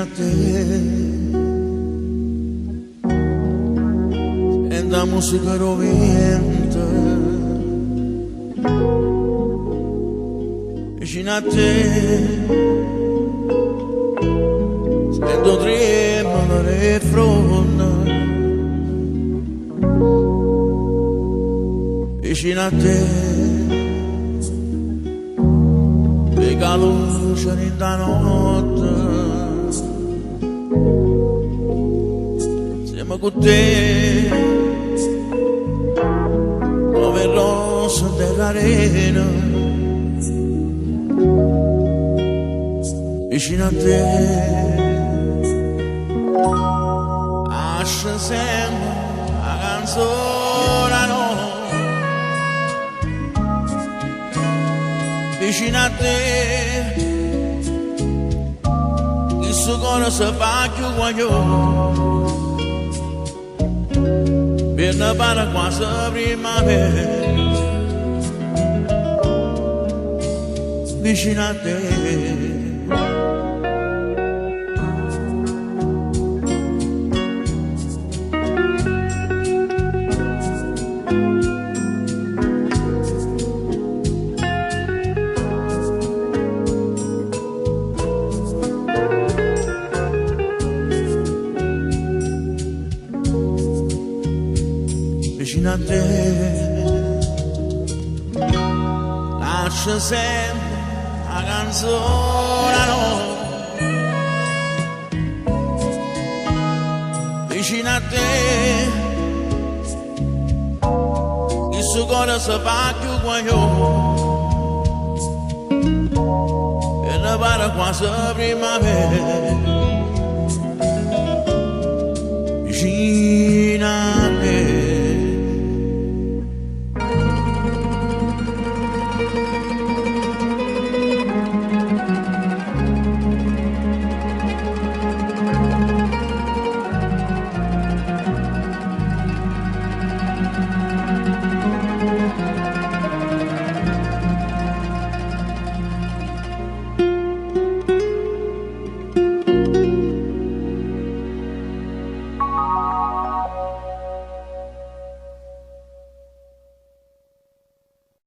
a te, e la musica roventa, vicino a te, sento tremare fronte, vicino a te, la luce in da notte, siamo con te, come rosse dell'arena, vicino a te, asce sempre la canzone, no, vicino a te. Questo cuore si fa più guaglione, per ne parla quasi primavera, vicino a te. Vicino a te, lascia sempre la canzone, no, vicino a te, il suo cuore si fa più guaglione, e ne pare quasi primavera, vicino